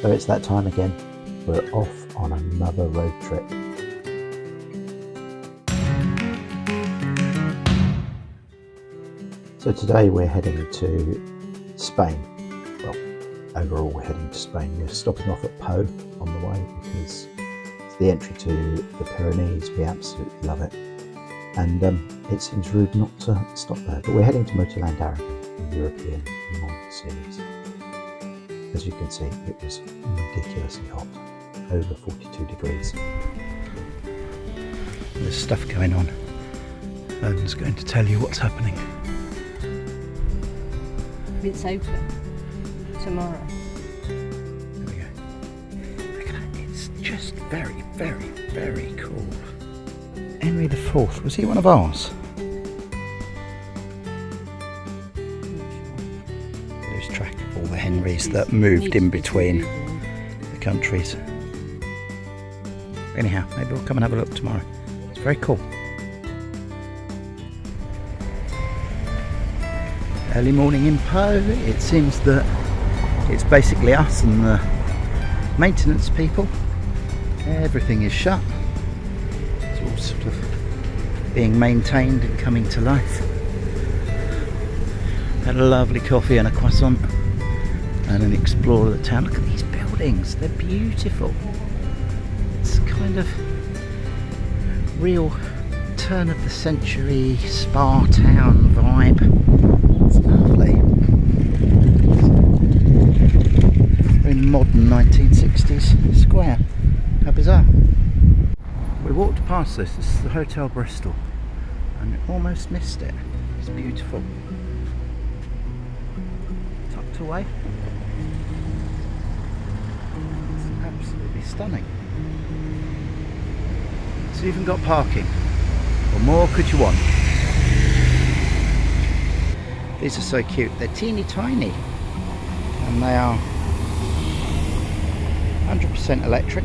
So it's that time again. We're off on another road trip. So today we're heading to Spain. Well, overall we're heading to Spain. We're stopping off at Po on the way because it's the entry to the Pyrenees. We absolutely love it. And it seems rude not to stop there. But we're heading to Motorland Aragon, the European Le Mans series. As you can see, it was ridiculously hot, over 42 degrees. There's stuff going on. Logan's going to tell you what's happening. It's open tomorrow. There we go. Look at that, it's just very, very, very cool. Henry IV, was he one of ours? Lose track of all the Henrys that moved in between the countries. Anyhow, maybe we'll come and have a look tomorrow. It's very cool. Early morning in Po. It seems that it's basically us and the maintenance people. Everything is shut. It's all sort of being maintained and coming to life. Had a lovely coffee and a croissant and an explore of the town. Look at these buildings, they're beautiful. It's kind of real turn of the century spa town vibe. It's lovely. Very modern 1960s square. How bizarre. We walked past this is the Hotel Bristol, and almost missed it. It's beautiful. Tucked away. It's absolutely stunning. It's even got parking. What more could you want? These are so cute. They're teeny tiny, and they are 100% electric.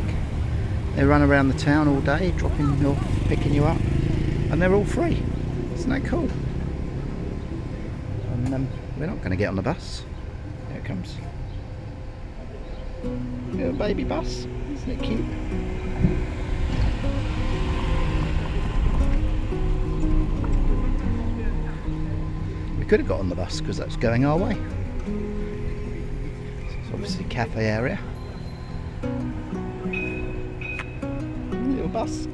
They run around the town all day, dropping or picking you up, and they're all free. Isn't that cool? And we're not going to get on the bus. Here it comes. Little baby bus. Isn't it cute? We could have got on the bus because that's going our way. It's obviously a cafe area. Little bus.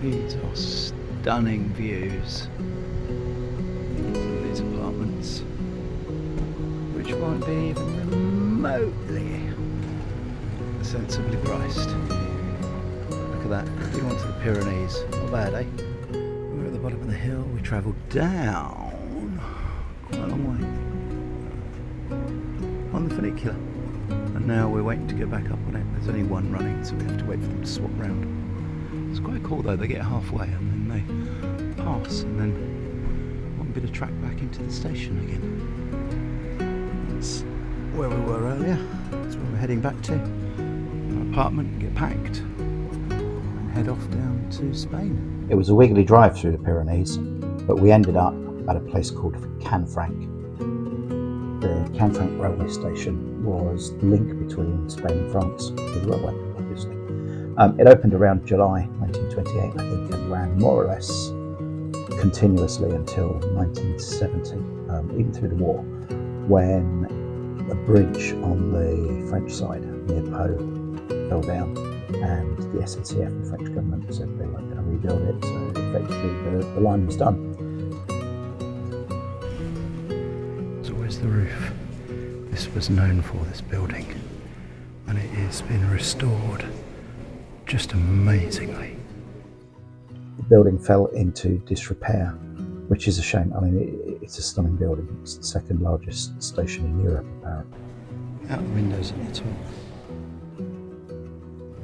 These are stunning views of these apartments, which won't be even remotely sensibly priced. Look at that, we went to the Pyrenees, not bad, eh? We're at the bottom of the hill, we travelled down quite a long way on the funicular, and now we're waiting to go back up on it. There's only one running, so we have to wait for them to swap round. It's quite cool though, they get halfway and then they pass, and then one bit of track back into the station again. That's where we were earlier. That's where we're heading back to. Our apartment, get packed and head off down to Spain. It was a wiggly drive through the Pyrenees, but we ended up at a place called Canfranc. The Canfranc railway station was the link between Spain and France with the railway, obviously. It opened around July 1928, I think, and ran more or less continuously until 1970, even through the war, when a bridge on the French side near Po fell down, and the SNCF, the French government, said they weren't going to rebuild it, so effectively the line was done. So where's the roof? This was known for, this building, and it has been restored just amazingly. The building fell into disrepair, which is a shame. I mean, it's a stunning building. It's the second largest station in Europe, apparently. Out the windows at the top.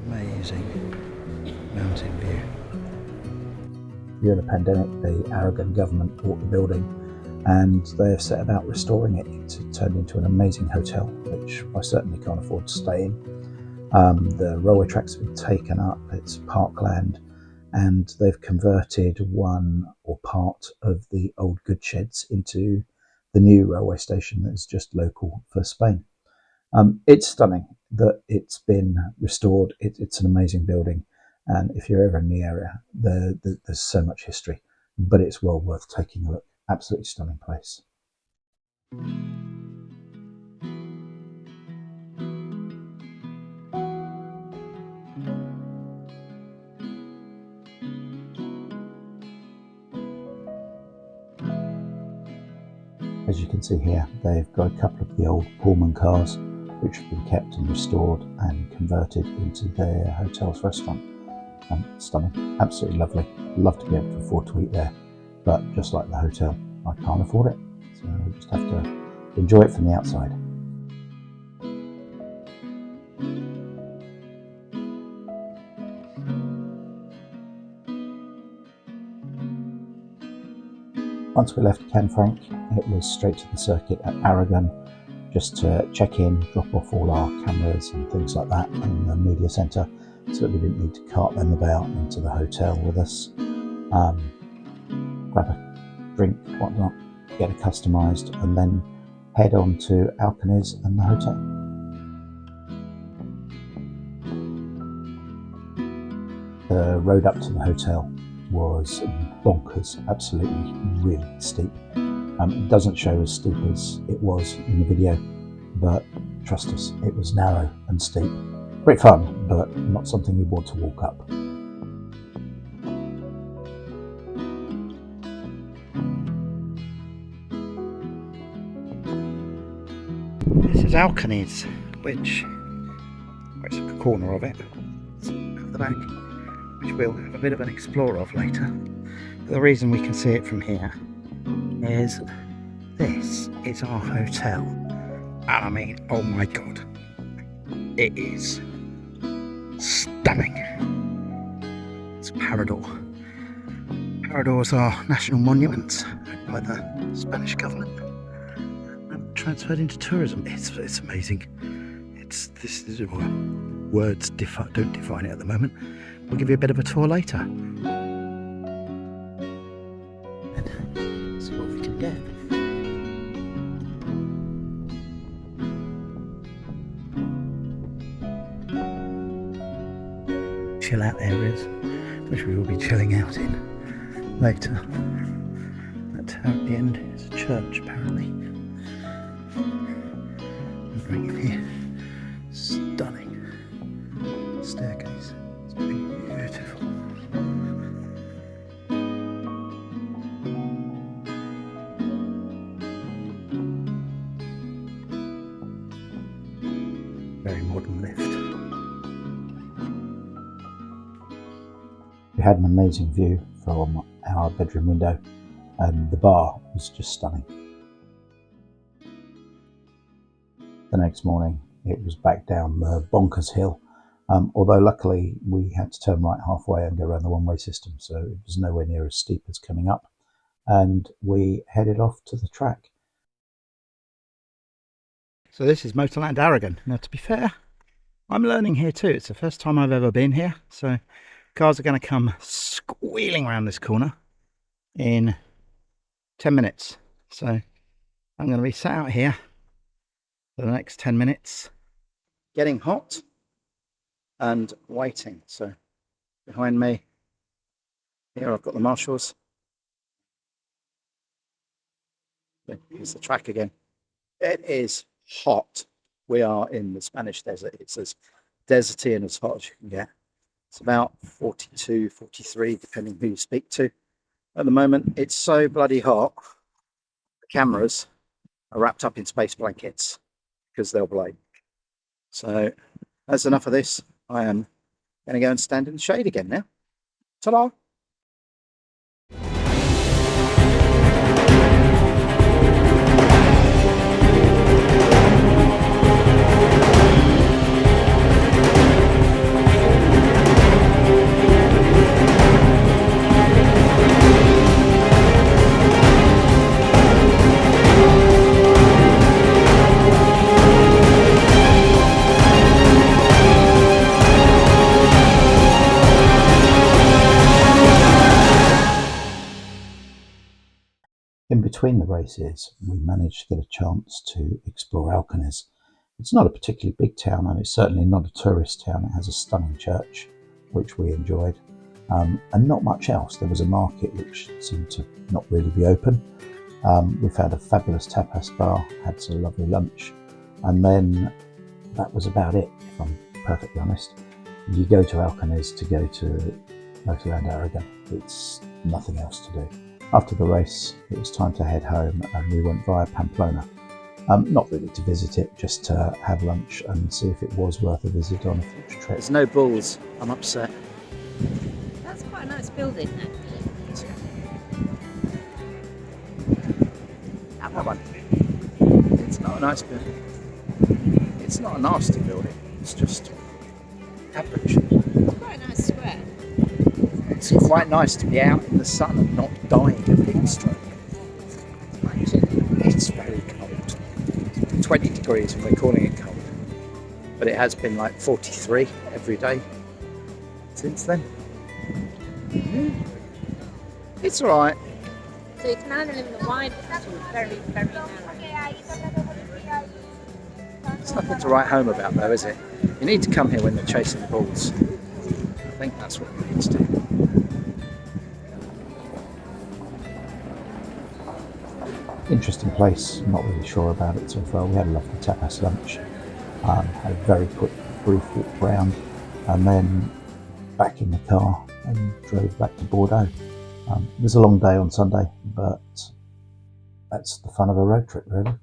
Amazing mountain view. during the pandemic, the Aragon government bought the building and they've set about restoring it. It's turned into an amazing hotel, which I certainly can't afford to stay in. The railway tracks have been taken up, it's parkland, and they've converted one or part of the old goods sheds into the new railway station that's just local for Spain. It's stunning that it's been restored. It's an amazing building, and if you're ever in the area, there's so much history, but it's well worth taking a look. Absolutely stunning place. As you can see here, they've got a couple of the old Pullman cars which have been kept and restored and converted into their hotel's restaurant. Stunning, absolutely lovely. Love to be able to afford to eat there, but just like the hotel, I can't afford it, so we just have to enjoy it from the outside. Once we left Canfranc, it was straight to the circuit at Aragon, just to check in, drop off all our cameras and things like that in the media centre, so that we didn't need to cart them about into the hotel with us. Grab a drink, whatnot, get it customised, and then head on to Alcaniz and the hotel. The road up to the hotel was bonkers, absolutely really steep. It doesn't show as steep as it was in the video, but trust us, it was narrow and steep. Great fun, but not something you'd want to walk up. This is Alcaniz, which it's a corner of it, at the back, which we'll have a bit of an explore of later. But the reason we can see it from here is this is our hotel, and I mean, oh my god, it is stunning. It's Parador. Paradors are national monuments by the Spanish government and transferred into tourism. It's amazing. This is words don't define it at the moment. We'll give you a bit of a tour later. And see what we can get. Chill out areas, which we will be chilling out in later. That tower at the end is a church, apparently. And bring it here. Stunning staircase. It's beautiful. Very modern lift. We had an amazing view from our bedroom window, and the bar was just stunning. The next morning it was back down the bonkers hill, although luckily we had to turn right halfway and go around the one-way system, so it was nowhere near as steep as coming up, and we headed off to the track. So this is Motorland Aragon. Now, to be fair, I'm learning here too. It's the first time I've ever been here, so cars are going to come squealing around this corner in 10 minutes. So I'm going to be sat out here for the next 10 minutes, getting hot and waiting. So behind me here I've got the marshals. Here's the track again. It is hot. We are in the Spanish desert. It's as deserty and as hot as you can get. It's about 42, 43, depending who you speak to. At the moment, it's so bloody hot, the cameras are wrapped up in space blankets because they'll blade. So that's enough of this. I am going to go and stand in the shade again now. Ta-da! In between the races, we managed to get a chance to explore Alcaniz. It's not a particularly big town, and it's certainly not a tourist town. It has a stunning church, which we enjoyed, and not much else. There was a market which seemed to not really be open. We found a fabulous tapas bar, had a lovely lunch, and then that was about it, if I'm perfectly honest. You go to Alcaniz to go to Motorland Aragon. It's nothing else to do. After the race, it was time to head home, and we went via Pamplona. Not really to visit it, just to have lunch and see if it was worth a visit on a future trip. There's no bulls. I'm upset. That's quite a nice building, actually. That one. It's not a nice building. It's not a nasty building. It's just average. It's quite a nice square. It's quite nice to be out in the sun and not dying of heat stroke. It's very cold. 20 degrees and we're calling it cold. But it has been like 43 every day since then. It's alright. So it's narrow in the wide, very, very narrow. There's nothing to write home about though, is it? You need to come here when they're chasing the bulls. I think that's what we need to do. Interesting place, not really sure about it so far. We had a lovely tapas lunch, had a very quick brief walk round, and then back in the car and drove back to Bordeaux. It was a long day on Sunday, but that's the fun of a road trip, really.